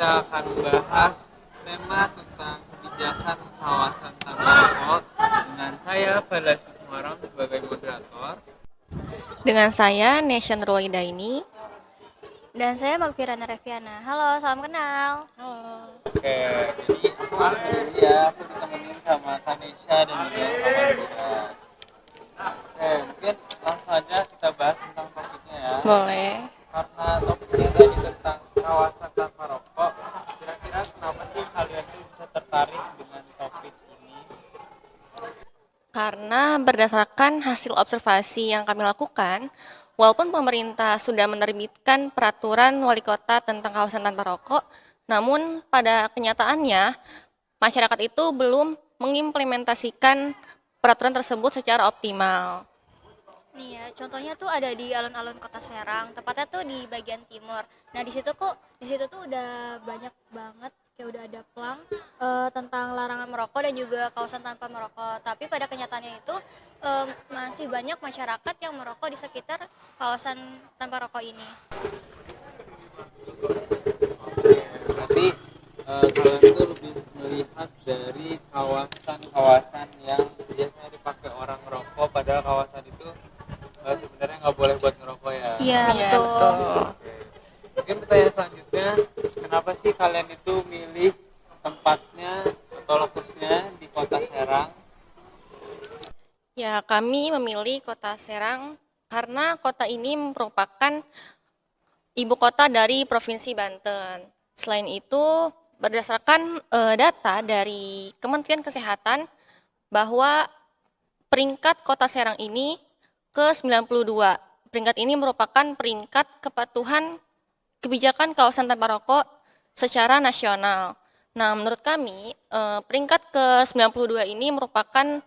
kita akan membahas tema tentang kebijakan kawasan tanpa rokok dengan saya Fadla Sukmaram sebagai moderator. Dengan saya, Nation Rulidaini. Dan saya Magfirana Reviana. Halo, salam kenal. Halo. Oke, jadi aku sendiri ya, aku ditemenin sama Tanisha dan juga sama Dina. Oke, mungkin langsung aja kita bahas tentang topiknya ya. Boleh. Karena topiknya tadi tentang kawasan tanpa rokok, kira-kira kenapa sih kalian tuh bisa tertarik dengan topik ini? Karena berdasarkan hasil observasi yang kami lakukan, walaupun pemerintah sudah menerbitkan peraturan wali kota tentang kawasan tanpa rokok, namun pada kenyataannya masyarakat itu belum mengimplementasikan peraturan tersebut secara optimal. Nih ya, contohnya tuh ada di alun-alun Kota Serang, tepatnya tuh di bagian timur. Nah, di situ tuh udah banyak banget kayak udah ada plang tentang larangan merokok dan juga kawasan tanpa merokok. Tapi pada kenyataannya itu masih banyak masyarakat yang merokok di sekitar kawasan tanpa rokok ini. Berarti kalian tuh lebih melihat dari kawasan-kawasan yang biasanya dipakai orang ngerokok, padahal kawasan itu sebenarnya nggak boleh buat ngerokok ya. Iya, betul. Oke. Mungkin pertanyaan selanjutnya, kenapa sih kalian itu milih tempatnya atau lokusnya di Kota Serang? Ya, kami memilih Kota Serang karena kota ini merupakan ibu kota dari Provinsi Banten. Selain itu, berdasarkan data dari Kementerian Kesehatan bahwa peringkat Kota Serang ini ke-92. Peringkat ini merupakan peringkat kepatuhan kebijakan kawasan tanpa rokok secara nasional. Nah, menurut kami peringkat ke-92 ini merupakan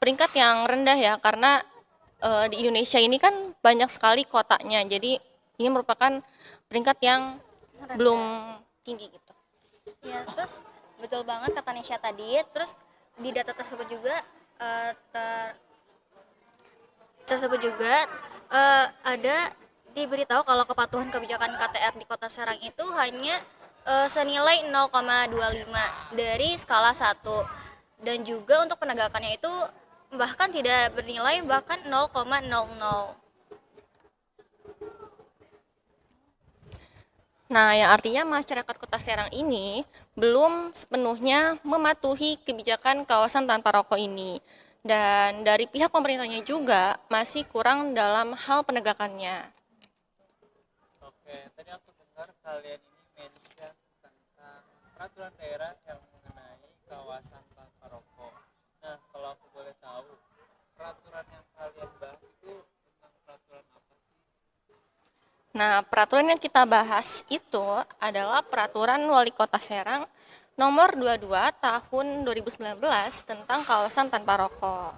peringkat yang rendah ya, karena di Indonesia ini kan banyak sekali kotanya. Jadi ini merupakan peringkat yang belum tinggi gitu. Ya, terus betul banget kata Nesya tadi. Terus di data tersebut juga ada diberitahu kalau kepatuhan kebijakan KTR di Kota Serang itu hanya senilai 0,25 dari skala 1, dan juga untuk penegakannya itu bahkan tidak bernilai bahkan 0,00. Nah, yang artinya masyarakat Kota Serang ini belum sepenuhnya mematuhi kebijakan kawasan tanpa rokok ini. Dan dari pihak pemerintahnya juga masih kurang dalam hal penegakannya. Oke, tadi aku dengar kalian ini mention tentang peraturan daerah yang mengenai kawasan tanpa rokok. Nah, kalau aku boleh tahu, peraturan yang kalian bahas itu tentang peraturan apa sih? Nah, peraturan yang kita bahas itu adalah peraturan Wali Kota Serang nomor 22 tahun 2019 tentang kawasan tanpa rokok.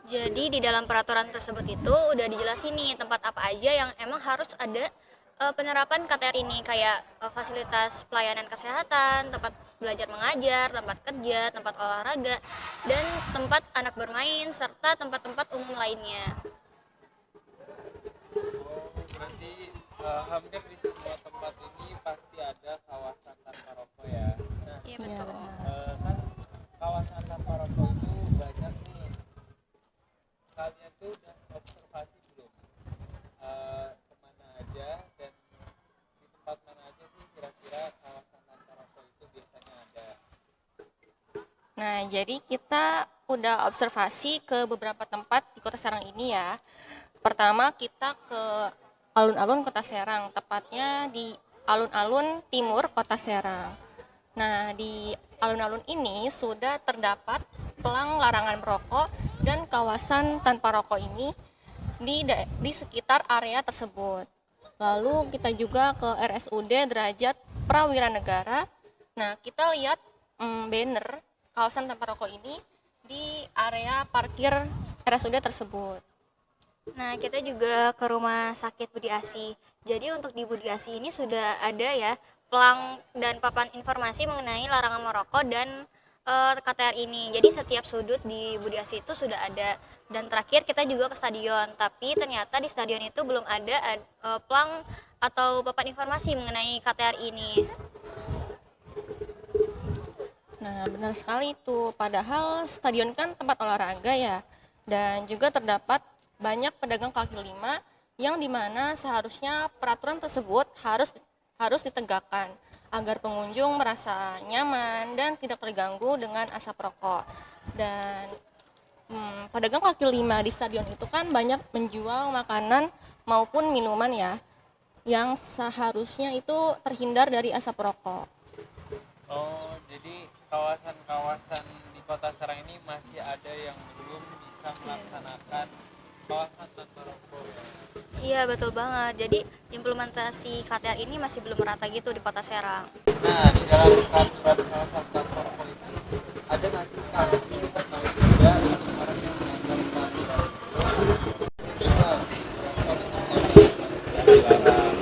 Jadi di dalam peraturan tersebut itu udah dijelasin nih tempat apa aja yang emang harus ada penerapan KTR ini, kayak fasilitas pelayanan kesehatan, tempat belajar mengajar, tempat kerja, tempat olahraga, dan tempat anak bermain, serta tempat-tempat umum lainnya. Oh, berarti hampir di semua tempat ini pasti ada kawasan tanpa rokok ya. Nah, Iya, Iya, betul. benar. kan kawasan tanpa rokok itu banyak nih. Kalian tuh udah observasi belum? Kemana aja dan di tempat mana aja sih kira-kira kawasan tanpa rokok itu biasanya ada? Nah, jadi kita udah observasi ke beberapa tempat di Kota Serang ini ya. Pertama kita ke alun-alun Kota Serang, tepatnya di alun-alun timur Kota Serang. Nah, di alun-alun ini sudah terdapat pelang larangan merokok dan kawasan tanpa rokok ini di sekitar area tersebut. Lalu kita juga ke RSUD Derajat Prawira Negara. Nah, kita lihat banner kawasan tanpa rokok ini di area parkir RSUD tersebut. Nah, kita juga ke rumah sakit Budi Asih. Jadi untuk di Budi Asih ini sudah ada ya pelang dan papan informasi mengenai larangan merokok dan KTR ini. Jadi setiap sudut di Budi Asih itu sudah ada. Dan terakhir kita juga ke stadion, tapi ternyata di stadion itu belum ada pelang atau papan informasi mengenai KTR ini. Nah, benar sekali itu. Padahal stadion kan tempat olahraga ya. Dan juga terdapat banyak pedagang kaki lima yang dimana seharusnya peraturan tersebut harus ditegakkan agar pengunjung merasa nyaman dan tidak terganggu dengan asap rokok. Dan pedagang kaki lima di stadion itu kan banyak menjual makanan maupun minuman ya, yang seharusnya itu terhindar dari asap rokok. Oh, jadi kawasan-kawasan di Kota Serang ini masih ada yang belum bisa melaksanakan kawasan tanpa rokok ya. Iya betul banget. Jadi implementasi KTR ini masih belum merata gitu di Kota Serang. Nah, di dalam peraturan kawasan tanpa rokok itu ada nggak sih sanksi atau tidak untuk orang yang melanggar peraturan itu? Misal, rokok yang dilarang.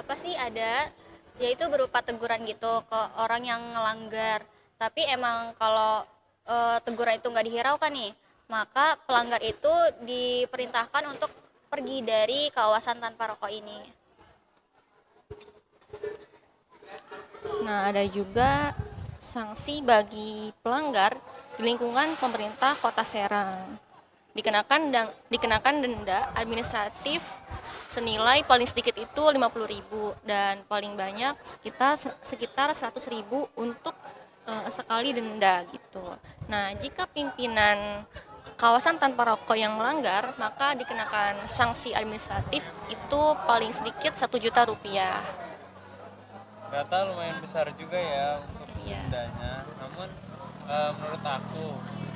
Pasti ada, yaitu berupa teguran gitu ke orang yang ngelanggar. Tapi emang kalau teguran itu nggak dihiraukan nih, maka pelanggar itu diperintahkan untuk pergi dari kawasan tanpa rokok ini. Nah, ada juga sanksi bagi pelanggar di lingkungan pemerintah Kota Serang. Dikenakan denda administratif senilai paling sedikit itu 50.000 dan paling banyak sekitar 100.000 untuk sekali denda gitu. Nah, jika pimpinan kawasan tanpa rokok yang melanggar, maka dikenakan sanksi administratif itu paling sedikit 1 juta rupiah. Data lumayan besar juga ya untuk Iya. dendanya. Namun menurut aku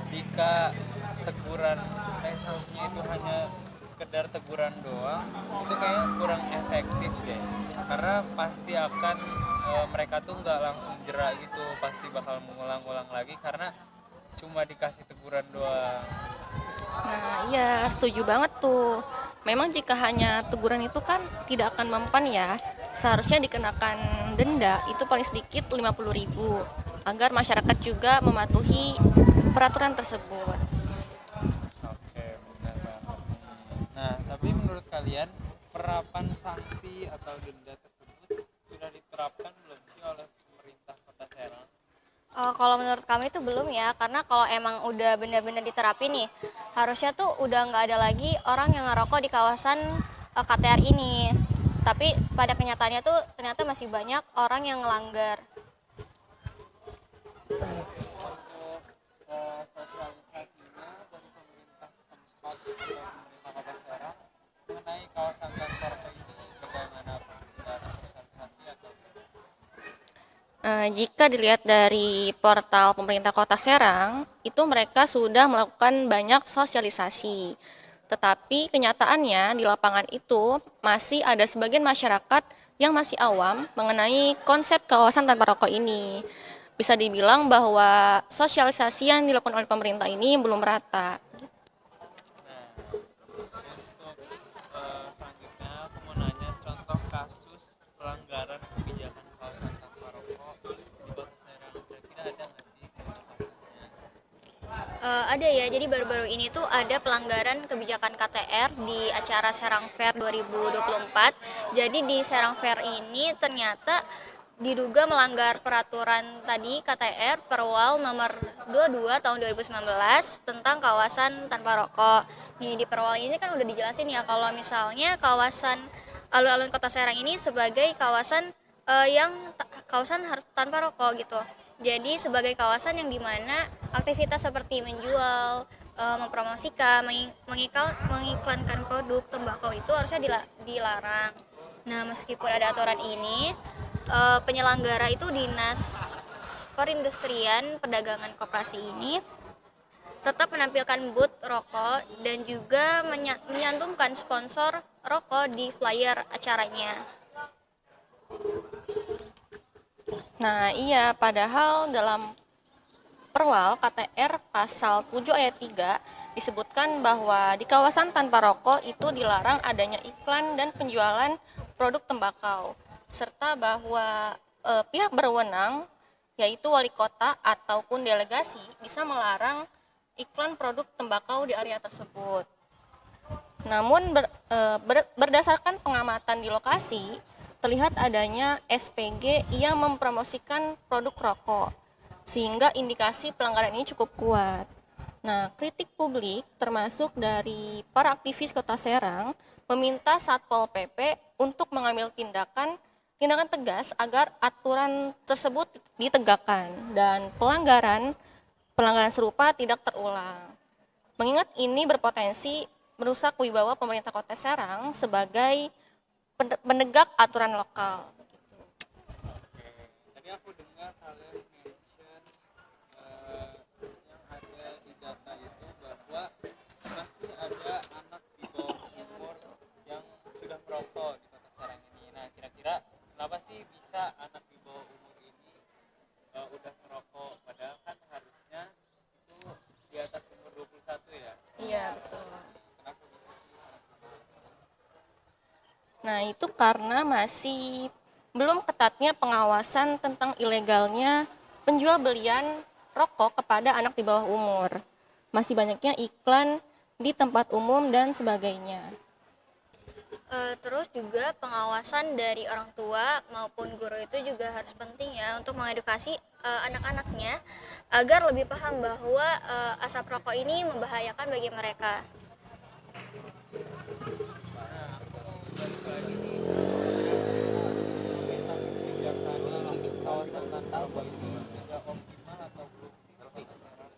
jika teguran sanksinya itu hanya sekedar teguran doang, itu kayaknya kurang efektif deh. Karena pasti akan mereka tuh nggak langsung jerak gitu, pasti bakal mengulang-ulang lagi karena cuma dikasih teguran doang. Nah, iya, setuju banget tuh. Memang jika hanya teguran itu kan tidak akan mempan ya. Seharusnya dikenakan denda itu paling sedikit 50.000 agar masyarakat juga mematuhi peraturan tersebut. Oke, benar banget. Nah, tapi menurut kalian penerapan sanksi atau denda tersebut sudah diterapkan belum sih oleh pemerintah Kota Serang? Kalau menurut kami itu belum ya, karena kalau emang udah benar-benar diterapin nih, harusnya tuh udah nggak ada lagi orang yang ngerokok di kawasan KTR ini. Tapi pada kenyataannya tuh ternyata masih banyak orang yang ngelanggar. Untuk sosialisasinya dari pemerintah tempat atau pemerintah Kota Serang mengenai kawasan tanpa rokok ini bagaimana Pak? Sudah ada sosialisasi atau Jika dilihat dari portal pemerintah Kota Serang, itu mereka sudah melakukan banyak sosialisasi. Tetapi kenyataannya di lapangan itu masih ada sebagian masyarakat yang masih awam mengenai konsep kawasan tanpa rokok ini. Bisa dibilang bahwa sosialisasi yang dilakukan oleh pemerintah ini belum merata. untuk selanjutnya aku mau nanya contoh kasus pelanggaran kebijakan kawasan tanpa rokok di Kota Serang. Kira-kira ada nggak sih contoh kasusnya? Ada ya, jadi baru-baru ini tuh ada pelanggaran kebijakan KTR di acara Serang Fair 2024. Jadi di Serang Fair ini ternyata diduga melanggar peraturan tadi KTR Perwal nomor 22 tahun 2019 tentang kawasan tanpa rokok. Nih di Perwal ini kan udah dijelasin ya kalau misalnya kawasan alun-alun Kota Serang ini sebagai kawasan kawasan harus tanpa rokok gitu. Jadi sebagai kawasan yang dimana aktivitas seperti menjual, mempromosikan, mengiklankan produk tembakau itu harusnya dilarang. Nah, meskipun ada aturan ini, penyelenggara itu Dinas Perindustrian Perdagangan Koperasi ini tetap menampilkan booth rokok dan juga menyantumkan sponsor rokok di flyer acaranya. Nah, iya, padahal dalam Perwal KTR pasal 7 ayat 3 disebutkan bahwa di kawasan tanpa rokok itu dilarang adanya iklan dan penjualan produk tembakau, serta bahwa pihak berwenang yaitu wali kota ataupun delegasi bisa melarang iklan produk tembakau di area tersebut. Namun berdasarkan pengamatan di lokasi, terlihat adanya SPG yang mempromosikan produk rokok. sehingga indikasi pelanggaran ini cukup kuat. Nah, kritik publik termasuk dari para aktivis Kota Serang meminta Satpol PP untuk mengambil tindakan tegas agar aturan tersebut ditegakkan dan pelanggaran serupa tidak terulang. Mengingat ini berpotensi merusak wibawa pemerintah Kota Serang sebagai penegak aturan lokal. Oke, tadi aku dengar kalian mention yang ada di data itu bahwa masih ada anak di bawah umur yang sudah merokok di Kota Serang ini. Nah, kira-kira kenapa sih bisa anak di bawah umur ini udah merokok, padahal kan harusnya itu di atas umur 21 ya? Iya, betul. Kenapa bisa sih anak di bawah umur? Nah, itu karena masih belum ketatnya pengawasan tentang ilegalnya penjual belian rokok kepada anak di bawah umur. Masih banyaknya iklan di tempat umum dan sebagainya. Terus juga pengawasan dari orang tua maupun guru itu juga harus penting ya untuk mengedukasi anak-anaknya agar lebih paham bahwa asap rokok ini membahayakan bagi mereka. Nah, aku balik lagi nih, implementasi kebijakan di kawasan tanpa rokok ini sudah optimal atau belum sih di Kota Serang?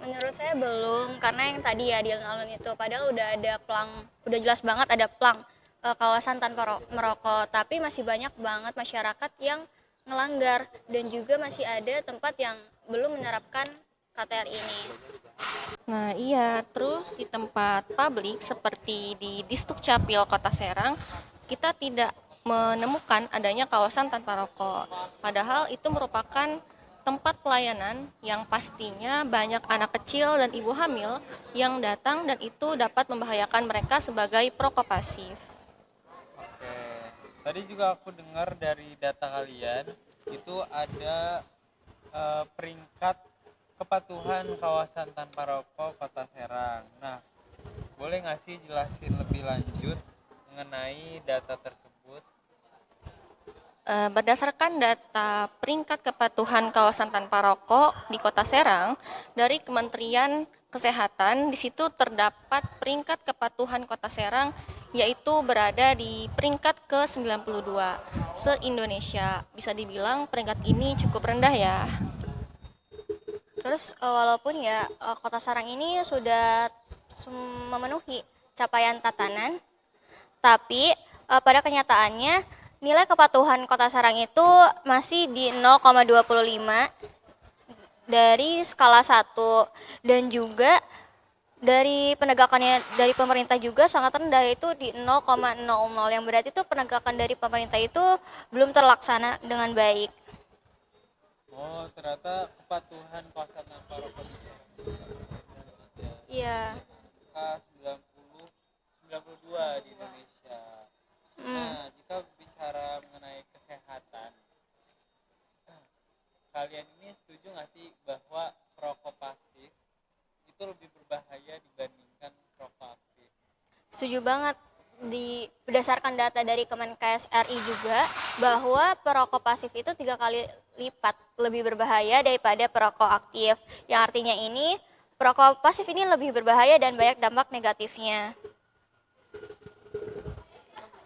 Menurut saya belum, karena yang tadi ya di alun-alun itu padahal udah ada plang, udah jelas banget ada plang kawasan tanpa merokok, tapi masih banyak banget masyarakat yang ngelanggar dan juga masih ada tempat yang belum menerapkan KTR ini. Nah, iya, terus di tempat publik seperti di Disdukcapil Kota Serang, kita tidak menemukan adanya kawasan tanpa rokok. Padahal itu merupakan tempat pelayanan yang pastinya banyak anak kecil dan ibu hamil yang datang dan itu dapat membahayakan mereka sebagai perokok pasif. Oke, tadi juga aku dengar dari data kalian itu ada peringkat kepatuhan kawasan tanpa rokok Kota Serang. Nah, boleh nggak sih jelasin lebih lanjut mengenai data tersebut? Berdasarkan data peringkat kepatuhan kawasan tanpa rokok di Kota Serang dari Kementerian Kesehatan, di situ terdapat peringkat kepatuhan Kota Serang yaitu berada di peringkat ke-92 se-Indonesia. Bisa dibilang peringkat ini cukup rendah ya. Terus walaupun ya Kota Serang ini sudah memenuhi capaian tatanan, tapi pada kenyataannya nilai kepatuhan Kota Serang itu masih di 0,25 dari skala 1 dan juga dari penegakannya dari pemerintah juga sangat rendah, itu di 0,00, yang berarti itu penegakan dari pemerintah itu belum terlaksana dengan baik. Oh, ternyata kepatuhan kawasan tanpa rokok di Serang ya. Iya. K90 92 di Indonesia. Nah, jika bicara mengenai kesehatan, kalian ini setuju nggak sih bahwa perokok pasif itu lebih berbahaya dibandingkan perokok aktif? Setuju banget. Berdasarkan data dari Kemenkes RI juga bahwa perokok pasif itu 3 kali lipat lebih berbahaya daripada perokok aktif. Yang artinya ini perokok pasif ini lebih berbahaya dan banyak dampak negatifnya.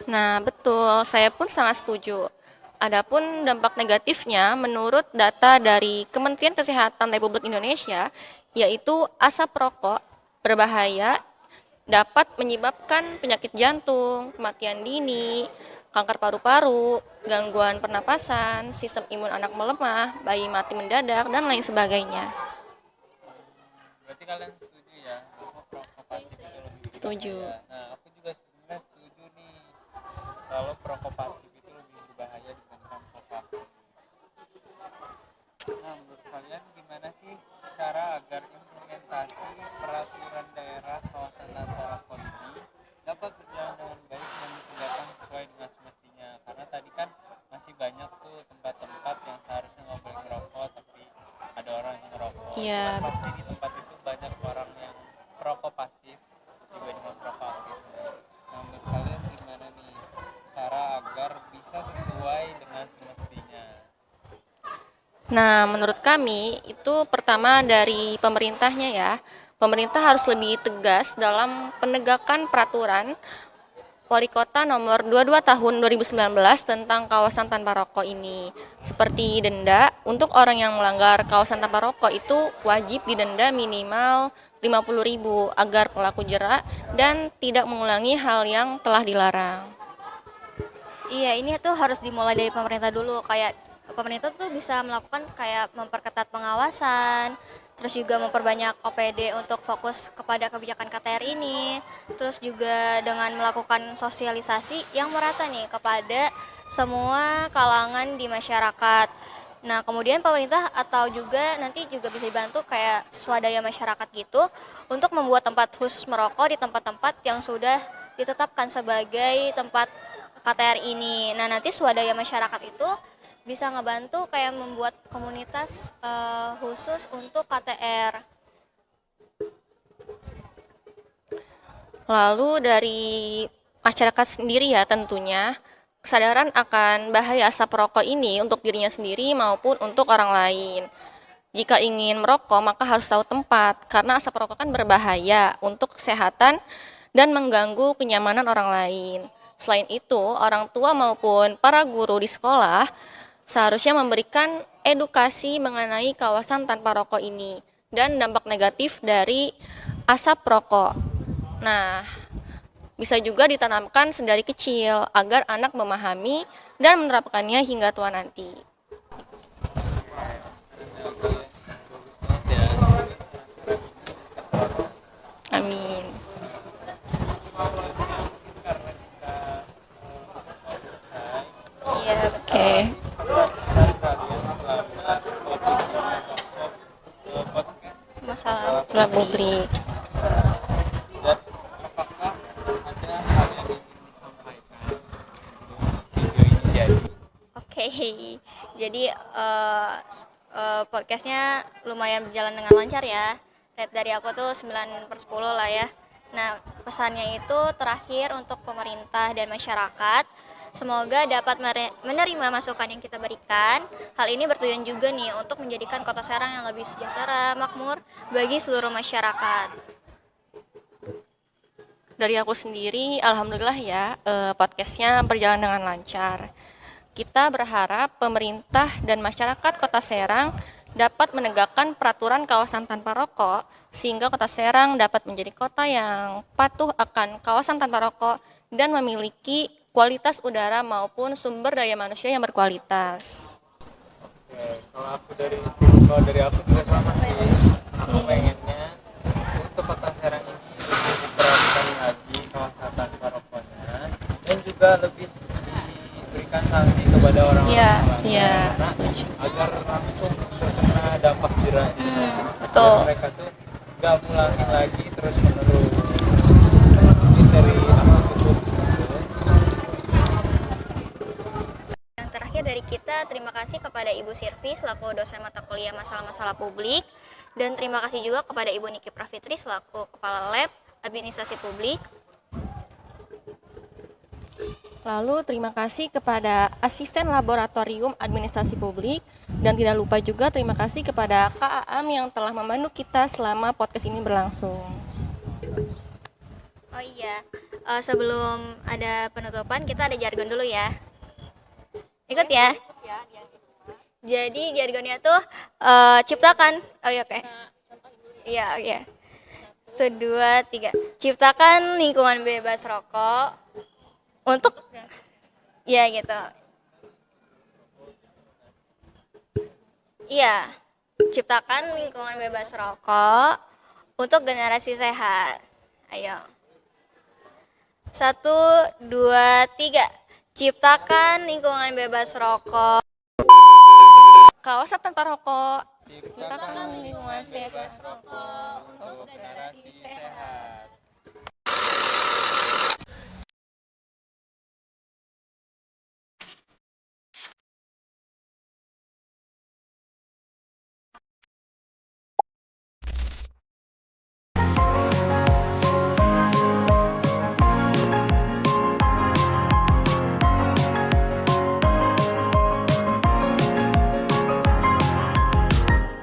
Nah, betul, saya pun sangat setuju. Adapun dampak negatifnya menurut data dari Kementerian Kesehatan Republik Indonesia, yaitu asap rokok berbahaya dapat menyebabkan penyakit jantung, kematian dini, kanker paru-paru, gangguan pernapasan, sistem imun anak melemah, bayi mati mendadak, dan lain sebagainya. Berarti kalian setuju ya bahwa perokok pasif itu lebih Setuju. berbahaya? Nah, aku juga sebenarnya setuju nih kalau perokok pasif itu lebih berbahaya dibandingkan perokok aktif. Nah, menurut kalian gimana sih cara agar implementasi peraturan daerah kawasan tanpa rokok ini dapat berjalan dengan baik dan ditegakkan sesuai dengan semestinya? Karena tadi kan masih banyak tuh tempat-tempat yang seharusnya nggak boleh ngerokok tapi ada orang yang ngerokok. Iya. Dan pasti di tempat itu banyak orang yang perokok pasif dibandingkan perokok aktif. Nah, menurut kalian gimana nih cara agar bisa sesuai dengan semestinya? Nah, menurut kami itu pertama dari pemerintahnya ya. Pemerintah harus lebih tegas dalam penegakan peraturan Wali Kota nomor 22 tahun 2019 tentang kawasan tanpa rokok ini. Seperti denda, untuk orang yang melanggar kawasan tanpa rokok itu wajib didenda minimal 50.000 agar pelaku jerak dan tidak mengulangi hal yang telah dilarang. Iya, ini tuh harus dimulai dari pemerintah dulu. Kayak pemerintah tuh bisa melakukan kayak memperketat pengawasan, terus juga memperbanyak OPD untuk fokus kepada kebijakan KTR ini. Terus juga dengan melakukan sosialisasi yang merata nih kepada semua kalangan di masyarakat. Nah, kemudian pemerintah atau juga nanti juga bisa dibantu kayak swadaya masyarakat gitu untuk membuat tempat khusus merokok di tempat-tempat yang sudah ditetapkan sebagai tempat KTR ini. Nah, nanti swadaya masyarakat itu bisa ngebantu kayak membuat komunitas khusus untuk KTR. Lalu dari masyarakat sendiri ya tentunya, kesadaran akan bahaya asap rokok ini untuk dirinya sendiri maupun untuk orang lain. Jika ingin merokok, maka harus tahu tempat, karena asap rokok kan berbahaya untuk kesehatan dan mengganggu kenyamanan orang lain. Selain itu, orang tua maupun para guru di sekolah seharusnya memberikan edukasi mengenai kawasan tanpa rokok ini dan dampak negatif dari asap rokok. Nah, bisa juga ditanamkan sedari kecil agar anak memahami dan menerapkannya hingga tua nanti. Amin. Iya, oke. Masalah publik. Dan apakah ada hal yang ingin disampaikan video ini jadi? Oke, jadi podcastnya lumayan berjalan dengan lancar ya. Rate dari aku tuh 9/10 lah ya. Nah, pesannya itu terakhir untuk pemerintah dan masyarakat. Semoga dapat menerima masukan yang kita berikan. Hal ini bertujuan juga nih untuk menjadikan Kota Serang yang lebih sejahtera, makmur bagi seluruh masyarakat. Dari aku sendiri, alhamdulillah ya, podcastnya berjalan dengan lancar. Kita berharap pemerintah dan masyarakat Kota Serang dapat menegakkan peraturan kawasan tanpa rokok, sehingga Kota Serang dapat menjadi kota yang patuh akan kawasan tanpa rokok dan memiliki kualitas udara maupun sumber daya manusia yang berkualitas. Oke, kalau dari aku juga sama sih. Aku pengennya untuk Kota Serang ini lebih diterapkan lagi kawasan tanpa rokoknya dan juga lebih diberikan sanksi kepada orang-orang Iya, melanggar, setuju. agar langsung terkena dampak jerak. Betul. Dan mereka tuh gak ngulangin lagi terus menerus. Mungkin dari aku cukup segitu. Yang terakhir dari kita, terima kasih kepada Ibu Sirvi selaku dosen mata kuliah masalah-masalah publik, dan terima kasih juga kepada Ibu Niki Pravitri selaku Kepala Lab Administrasi Publik. Lalu terima kasih kepada Asisten Laboratorium Administrasi Publik, dan tidak lupa juga terima kasih kepada Kak Aam yang telah memandu kita selama podcast ini berlangsung. Oh iya, sebelum ada penutupan kita ada jargon dulu ya. Ikut ya. Jadi jargonnya tuh ciptakan. Oh iya, oke. Iya, oke. 1, 2, 3. Ciptakan lingkungan bebas rokok untuk ya gitu. Iya. Ciptakan lingkungan bebas rokok untuk generasi sehat. Ayo. 1, 2, 3. Ciptakan lingkungan bebas rokok. Kawasan tanpa rokok. Ciptakan Ciptakan lingkungan sehat Rokok untuk generasi sehat.